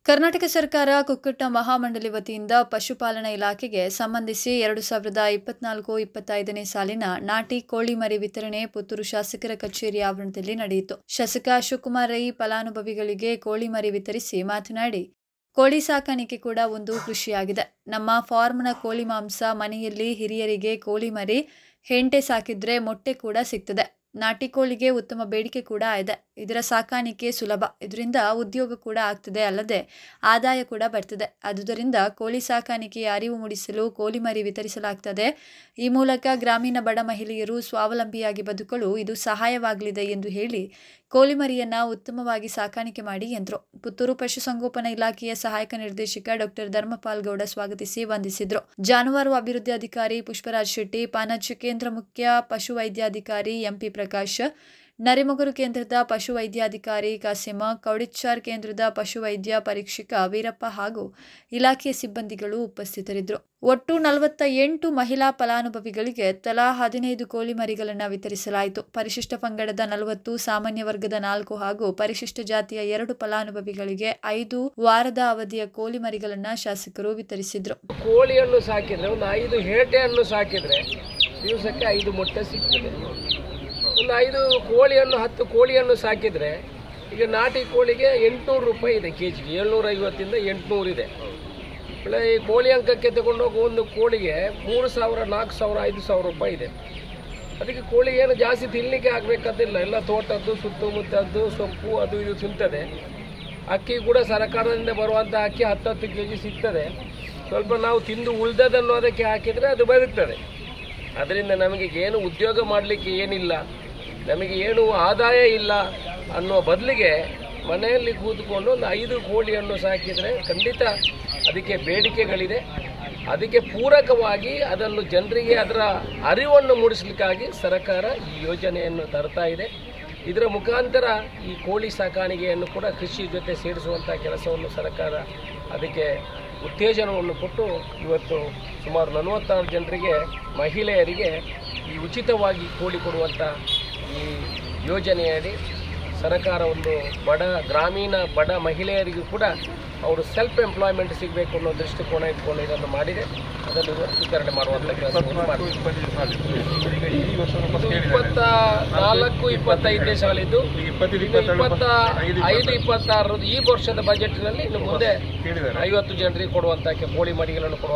ಕರ್ನಾಟಕ ಸರ್ಕಾರ ಕುಕ್ಕಟ್ಟ ಮಹಾಮಂಡಳಿ ವತಿಯಿಂದ ಪಶುಪಾಲನಾ ಇಲಾಖೆಗೆ ಸಂಬಂಧಿಸಿ 2024-25ನೇ ಸಾಲಿನ ನಾಟಿ ಕೋಳಿ ಮರಿ ವಿತರಣೆ ಪುತ್ತೂರು ಶಾಸಕರ ಕಚೇರಿ ಆವರಣದಲ್ಲಿ ನಡೆಯಿತು. ಶಾಸಕ ಅಶೋಕ್ ರೈ ಫಲಾನುಭವಿಗಳಿಗೆ ಕೋಳಿ ಮರಿ ವಿತರಿಸಿ ಮಾತನಾಡಿ, ಕೋಳಿ ಸಾಕಾಣಿಕೆ ಕೂಡ ಒಂದು ಕೃಷಿಯಾಗಿದೆ. ನಮ್ಮ ಫಾರ್ಮ್ನ ಕೋಳಿ ಮಾಂಸ, ಮನೆಯಲ್ಲಿ ಹಿರಿಯರಿಗೆ ಕೋಳಿ ಮರಿ ಹೆಂಟೆ ಸಾಕಿದ್ರೆ ಮೊಟ್ಟೆ ಕೂಡ ಸಿಗ್ತದೆ. ನಾಟಿ ಕೋಳಿಗೆ ಉತ್ತಮ ಬೇಡಿಕೆ ಕೂಡ ಇದೆ. ಇದರ ಸಾಕಾಣಿಕೆ ಸುಲಭ, ಇದರಿಂದ ಉದ್ಯೋಗ ಕೂಡ ಆಗ್ತದೆ, ಅಲ್ಲದೆ ಆದಾಯ ಕೂಡ ಬರ್ತದೆ. ಆದುದರಿಂದ ಕೋಳಿ ಸಾಕಾಣಿಕೆಯ ಅರಿವು ಮೂಡಿಸಲು ಕೋಳಿ ಮರಿ ವಿತರಿಸಲಾಗ್ತದೆ. ಈ ಮೂಲಕ ಗ್ರಾಮೀಣ ಬಡ ಮಹಿಳೆಯರು ಸ್ವಾವಲಂಬಿಯಾಗಿ ಬದುಕಲು ಇದು ಸಹಾಯವಾಗಲಿದೆ ಎಂದು ಹೇಳಿ ಕೋಳಿ ಮರಿಯನ್ನು ಉತ್ತಮವಾಗಿ ಸಾಕಾಣಿಕೆ ಮಾಡಿ ಎಂದರು. ಪುತ್ತೂರು ಪಶುಸಂಗೋಪನಾ ಇಲಾಖೆಯ ಸಹಾಯಕ ನಿರ್ದೇಶಕ ಡಾಕ್ಟರ್ ಧರ್ಮಪಾಲ್ ಗೌಡ ಸ್ವಾಗತಿಸಿ ವಂದಿಸಿದರು. ಜಾನುವಾರು ಅಭಿವೃದ್ಧಿ ಅಧಿಕಾರಿ ಪುಷ್ಪರಾಜ್ ಶೆಟ್ಟಿ, ಪಾನಚ್ಚ ಕೇಂದ್ರ ಮುಖ್ಯ ಪಶುವೈದ್ಯಾಧಿಕಾರಿ ಎಂಪಿ ಪ್ರಕಾಶ್, ನರಿಮೊಗರು ಕೇಂದ್ರದ ಪಶುವೈದ್ಯಾಧಿಕಾರಿ ಕಾಸಿಮ, ಕೌಡಿಚ್ಚಾರ್ ಕೇಂದ್ರದ ಪಶುವೈದ್ಯ ಪರೀಕ್ಷಕ ವೀರಪ್ಪ ಹಾಗೂ ಇಲಾಖೆಯ ಸಿಬ್ಬಂದಿಗಳು ಉಪಸ್ಥಿತರಿದ್ದರು. ಒಟ್ಟು 48 ಮಹಿಳಾ ಫಲಾನುಭವಿಗಳಿಗೆ ತಲಾ 15 ಕೋಳಿ ಮರಿಗಳನ್ನು ವಿತರಿಸಲಾಯಿತು. ಪರಿಶಿಷ್ಟ ಪಂಗಡದ 40, ಸಾಮಾನ್ಯ ವರ್ಗದ 4 ಹಾಗೂ ಪರಿಶಿಷ್ಟ ಜಾತಿಯ 2 ಫಲಾನುಭವಿಗಳಿಗೆ 5 ವಾರದ ಅವಧಿಯ ಕೋಳಿ ಮರಿಗಳನ್ನು ಶಾಸಕರು ವಿತರಿಸಿದರು. ಕೋಳಿಯನ್ನು ಸಾಕಿದ್ರೆ ಒಂದು 5 ಹೇಟೆಯನ್ನು ಸಾಕಿದ್ರೆ ದಿವಸಕ್ಕೆ 5 ಮೊಟ್ಟೆ ಸಿಗ್ತದೆ. ಒಂದು 5 ಕೋಳಿಯನ್ನು 10 ಕೋಳಿಯನ್ನು ಸಾಕಿದರೆ ಈಗ ನಾಟಿ ಕೋಳಿಗೆ 800 ರೂಪಾಯಿ ಇದೆ ಕೆಜಿಗೆ. 750 800 ಇದೆ. ಒಳ್ಳೆ ಈ ಕೋಳಿ ಅಂಕಕ್ಕೆ ತಗೊಂಡೋಗಿ ಒಂದು ಕೋಳಿಗೆ 3000, 4000, 5000 ರೂಪಾಯಿ ಇದೆ. ಅದಕ್ಕೆ ಕೋಳಿ ಏನು ಜಾಸ್ತಿ ತಿನ್ನಲಿಕ್ಕೆ ಆಗಬೇಕಂತಿಲ್ಲ. ಎಲ್ಲ ತೋಟದ್ದು ಸುತ್ತಮುತ್ತದ್ದು ಸೊಪ್ಪು ಅದು ಇದು ತಿಂತದೆ. ಅಕ್ಕಿ ಕೂಡ ಸರ್ಕಾರದಿಂದ ಬರುವಂಥ ಅಕ್ಕಿ 10 kg ಸಿಗ್ತದೆ. ಸ್ವಲ್ಪ ನಾವು ತಿಂದು ಉಳಿದದನ್ನು ಅದಕ್ಕೆ ಹಾಕಿದರೆ ಅದು ಬದುಕ್ತದೆ. ಅದರಿಂದ ನಮಗೆ ಏನು ಉದ್ಯೋಗ ಮಾಡಲಿಕ್ಕೆ ಏನಿಲ್ಲ, ನಮಗೆ ಏನು ಆದಾಯ ಇಲ್ಲ ಅನ್ನೋ ಬದಲಿಗೆ ಮನೆಯಲ್ಲಿ ಕೂತ್ಕೊಂಡು ಒಂದು 5 ಕೋಳಿಯನ್ನು ಸಾಕಿದರೆ ಖಂಡಿತ ಅದಕ್ಕೆ ಬೇಡಿಕೆಗಳಿದೆ. ಅದಕ್ಕೆ ಪೂರಕವಾಗಿ ಅದನ್ನು ಜನರಿಗೆ ಅದರ ಅರಿವನ್ನು ಮೂಡಿಸಲಿಕ್ಕಾಗಿ ಸರ್ಕಾರ ಈ ಯೋಜನೆಯನ್ನು ತರ್ತಾ ಇದೆ. ಇದರ ಮುಖಾಂತರ ಈ ಕೋಳಿ ಸಾಕಾಣಿಕೆಯನ್ನು ಕೂಡ ಕೃಷಿ ಜೊತೆ ಸೇರಿಸುವಂಥ ಕೆಲಸವನ್ನು ಸರ್ಕಾರ ಅದಕ್ಕೆ ಉತ್ತೇಜನವನ್ನು ಕೊಟ್ಟು ಇವತ್ತು ಸುಮಾರು 46 ಜನರಿಗೆ, ಮಹಿಳೆಯರಿಗೆ ಈ ಉಚಿತವಾಗಿ ಕೋಳಿ ಕೊಡುವಂಥ ಈ ಯೋಜನೆಯಡಿ ಸರ್ಕಾರ ಒಂದು ಗ್ರಾಮೀಣ ಬಡ ಮಹಿಳೆಯರಿಗೂ ಕೂಡ ಅವರು ಸೆಲ್ಫ್ ಎಂಪ್ಲಾಯ್ಮೆಂಟ್ ಸಿಗಬೇಕು ಅನ್ನೋ ದೃಷ್ಟಿಕೋನ ಇಟ್ಕೊಂಡು ಇದನ್ನು ಮಾಡಿದೆ. ಅದನ್ನು ಇವತ್ತು ವಿತರಣೆ ಮಾಡುವಂಥ ಕೆಲಸವನ್ನು ಮಾಡಿದೆ. 24-25 ಸಾಲಿದ್ದು 25-26 ಈ ವರ್ಷದ ಬಜೆಟ್ನಲ್ಲಿ ಇನ್ನು ಮುಂದೆ 50 ಜನರಿಗೆ ಕೊಡುವಂಥ ಕೋಳಿ ಮರಿಗಳನ್ನು ಕೊಡುವ